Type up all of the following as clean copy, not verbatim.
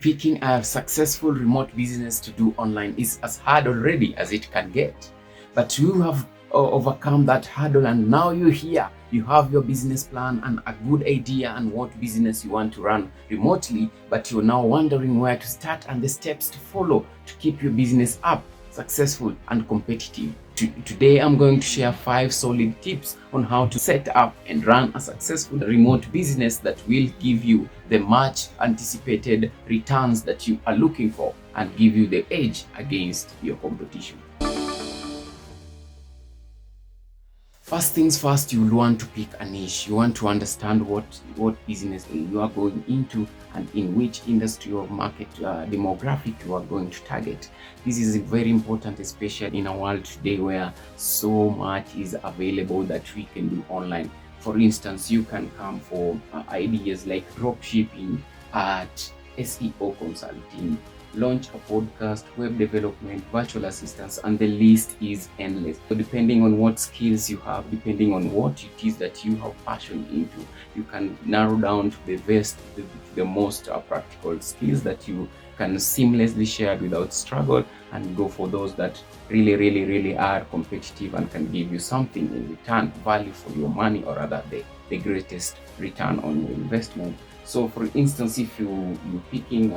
Picking a successful remote business to do online is as hard already as it can get. But you have overcome that hurdle, and now you're here. You have your business plan and a good idea and what business you want to run remotely, but you're now wondering where to start and the steps to follow to keep your business up, successful and competitive. Today, I'm going to share 5 solid tips on how to set up and run a successful remote business that will give you the much anticipated returns that you are looking for and give you the edge against your competition. First things first, you will want to pick a niche. You want to understand what business you are going into and in which industry or market demographic you are going to target. This is very important, especially in a world today where so much is available that we can do online. For instance, you can come for ideas like drop shipping, art, SEO consulting, launch a podcast, web development, virtual assistants, and the list is endless. So depending on what skills you have, depending on what it is that you have passion into, you can narrow down to the most practical skills that you can seamlessly share without struggle, and go for those that really are competitive and can give you something in return, value for your money, or rather the greatest return on your investment. So for instance, if you're picking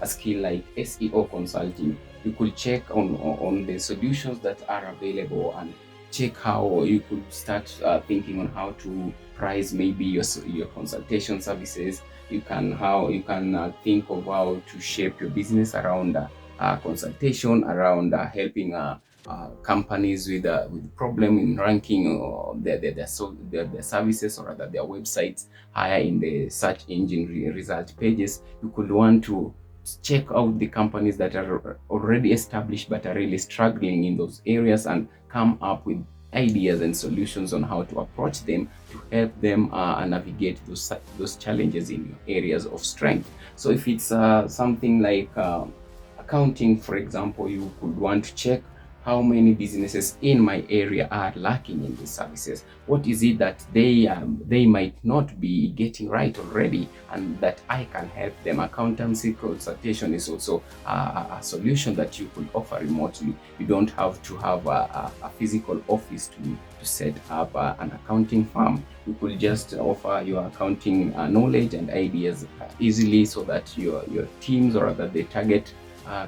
a skill like SEO consulting, you could check on the solutions that are available and check how you could start thinking on how to price maybe your consultation services. You can think of how to shape your business around consultation, around helping companies with problem in ranking their services, or rather their websites higher in the search engine result pages. You could want to check out the companies that are already established but are really struggling in those areas and come up with ideas and solutions on how to approach them to help them navigate those challenges in your areas of strength. So if it's something like accounting, for example, you could want to check how many businesses in my area are lacking in these services. What is it that they might not be getting right already, and that I can help them? Accountancy consultation is also a solution that you could offer remotely. You don't have to have a physical office to set up an accounting firm. You could just offer your accounting knowledge and ideas easily, so that your teams, or rather the target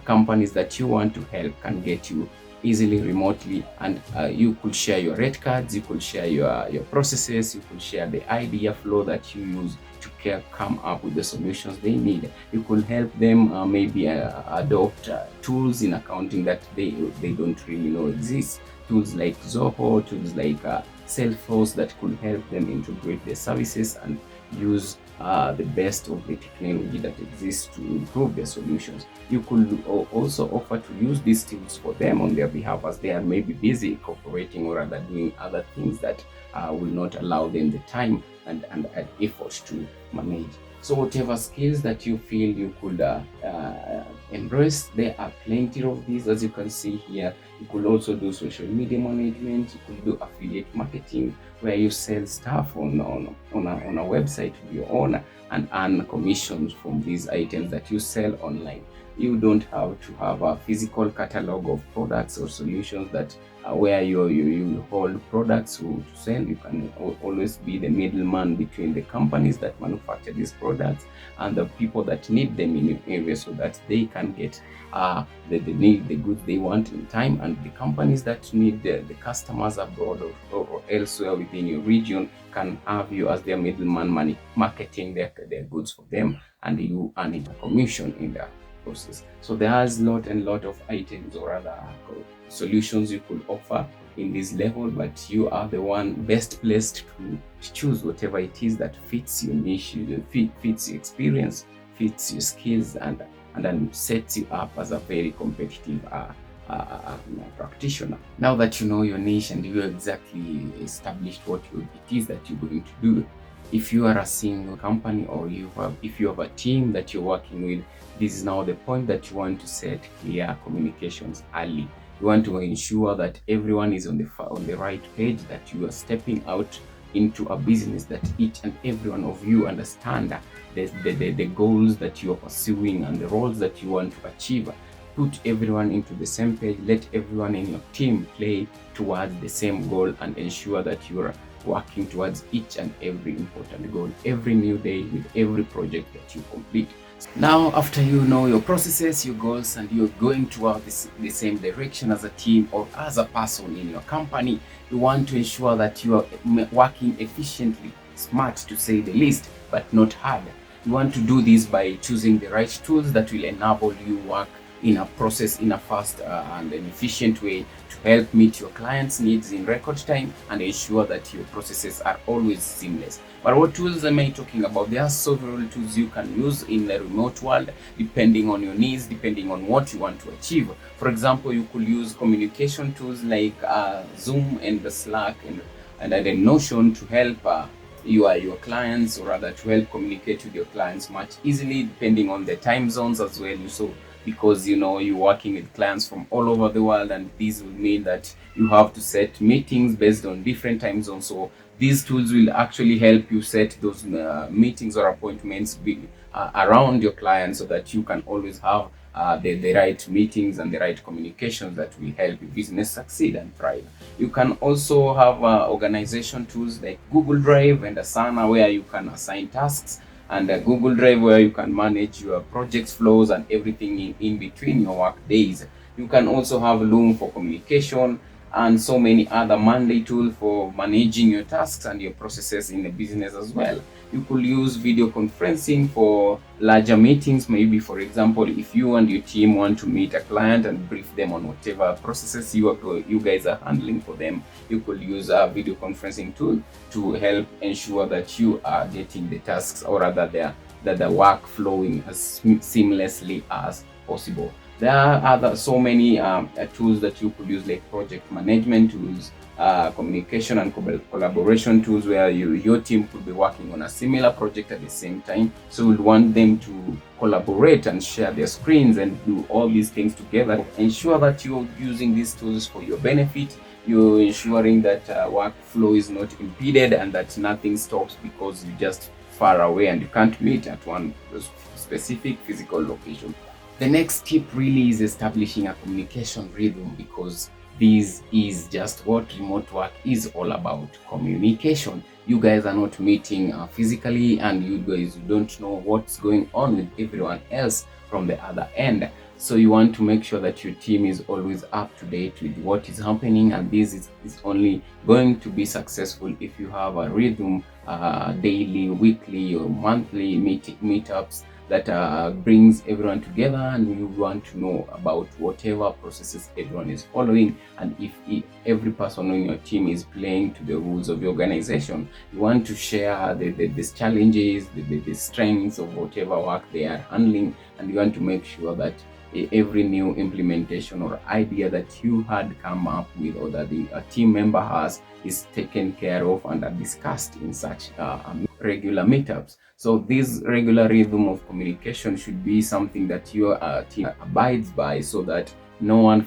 companies that you want to help, can get you easily remotely. And you could share your rate cards, you could share your processes, you could share the idea flow that you use to come up with the solutions they need. You could help them maybe adopt tools in accounting that they don't really know exist. Tools like Zoho, tools like Salesforce, that could help them integrate their services and use the best of the technology that exists to improve their solutions. You could also offer to use these tools for them on their behalf, as they are maybe busy cooperating or rather doing other things that will not allow them the time and effort to manage. So whatever skills that you feel you could embrace, there are plenty of these, as you can see here. You could also do social media management. You could do affiliate marketing, where you sell stuff on a website of your own and earn commissions from these items that you sell online. You don't have to have a physical catalog of products or solutions that where you hold products to sell. You can always be the middleman between the companies that manufacture these products and the people that need them in your area, so that they can get the goods they want in time, and the companies that need the customers abroad or elsewhere within your region can have you as their middleman marketing their goods for them, and you earning a commission in that process. So there's lot of items, or rather solutions, you could offer in this level, but you are the one best placed to choose whatever it is that fits your niche, fits your experience, fits your skills, and then sets you up as a very competitive practitioner. Now that you know your niche and you exactly established what it is that you're going to do, if you are a single company, or if you have a team that you're working with, this is now the point that you want to set clear communications early. You want to ensure that everyone is on the right page, that you are stepping out into a business that each and every one of you understand the goals that you are pursuing and the roles that you want to achieve. Put everyone into the same page, let everyone in your team play towards the same goal, and ensure that you are working towards each and every important goal every new day with every project that you complete. Now, after you know your processes, your goals, and you're going towards the same direction as a team or as a person in your company, you want to ensure that you are working efficiently, smart to say the least, but not hard. You want to do this by choosing the right tools that will enable you work in a process in a fast and an efficient way to help meet your clients' needs in record time and ensure that your processes are always seamless. But what tools am I talking about? There are several tools you can use in the remote world depending on your needs, depending on what you want to achieve. For example, you could use communication tools like Zoom and the Slack and the Notion to help your clients, or rather to help communicate with your clients much easily depending on the time zones as well. So because you're working with clients from all over the world, and this will mean that you have to set meetings based on different time zones. So these tools will actually help you set those meetings or appointments around your clients, so that you can always have the right meetings and the right communications that will help your business succeed and thrive. You can also have organization tools like Google Drive and Asana, where you can assign tasks, and Google Drive, where you can manage your project flows and everything in between your work days. You can also have Loom for communication, and so many other Monday tools for managing your tasks and your processes in the business as well. You could use video conferencing for larger meetings. Maybe, for example, if you and your team want to meet a client and brief them on whatever processes you guys are handling for them, you could use a video conferencing tool to help ensure that you are getting the tasks, or rather the work flowing as seamlessly as possible. There are so many tools that you could use, like project management tools, communication and collaboration tools, where your team could be working on a similar project at the same time. So we'd want them to collaborate and share their screens and do all these things together. Ensure that you're using these tools for your benefit. You're ensuring that workflow is not impeded and that nothing stops because you're just far away and you can't meet at one specific physical location. The next tip really is establishing a communication rhythm, because this is just what remote work is all about: communication. You guys are not meeting physically, and you guys don't know what's going on with everyone else from the other end. So you want to make sure that your team is always up to date with what is happening, and this is only going to be successful if you have a rhythm, daily, weekly, or monthly meetups that brings everyone together, and you want to know about whatever processes everyone is following, and if every person on your team is playing to the rules of the organization. You want to share the challenges, the strengths of whatever work they are handling, and you want to make sure that every new implementation or idea that you had come up with, or that the team member has, is taken care of and are discussed in such regular meetups. So this regular rhythm of communication should be something that your team abides by, so that no one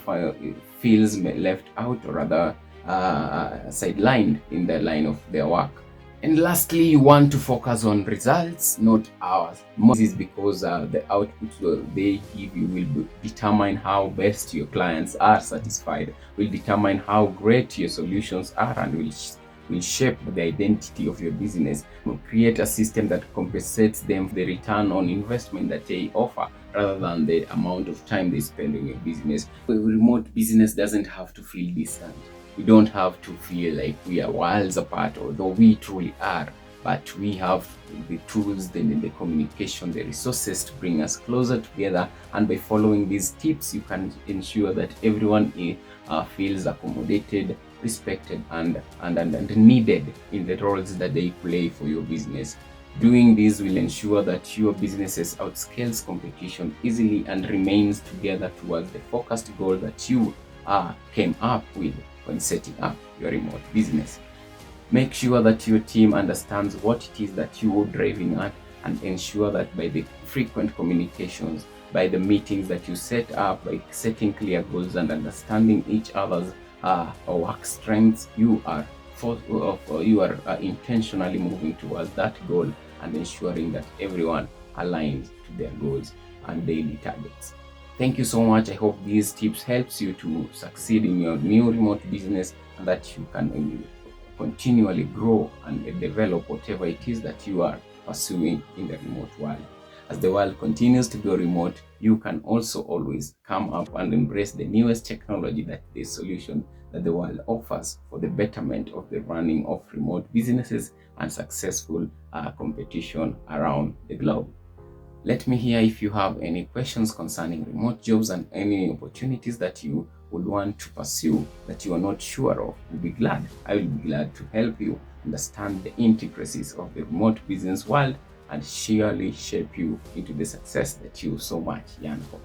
feels left out, or rather sidelined in the line of their work. And lastly, you want to focus on results, not hours. This is because the output they give you will determine how best your clients are satisfied, will determine how great your solutions are, and will shape the identity of your business. Create a system that compensates them for the return on investment that they offer, rather than the amount of time they spend on your business. A remote business doesn't have to feel distant. We don't have to feel like we are worlds apart, although we truly are. But we have the tools, the communication, the resources to bring us closer together. And by following these tips, you can ensure that everyone feels accommodated, respected, and needed in the roles that they play for your business. Doing this will ensure that your businesses outscales competition easily and remains together towards the focused goal that you came up with when setting up your remote business. Make sure that your team understands what it is that you are driving at, and ensure that by the frequent communications, by the meetings that you set up, by setting clear goals and understanding each other's work strengths, you are you are intentionally moving towards that goal and ensuring that everyone aligns to their goals and daily targets. Thank you so much. I hope these tips helps you to succeed in your new remote business and that you can continually grow and develop whatever it is that you are pursuing in the remote world. As the world continues to go remote, you can also always come up and embrace the newest technology, that the solution that the world offers for the betterment of the running of remote businesses and successful competition around the globe. Let me hear if you have any questions concerning remote jobs and any opportunities that you would want to pursue that you are not sure of. I will be glad to help you understand the intricacies of the remote business world and surely shape you into the success that you so much yearn for.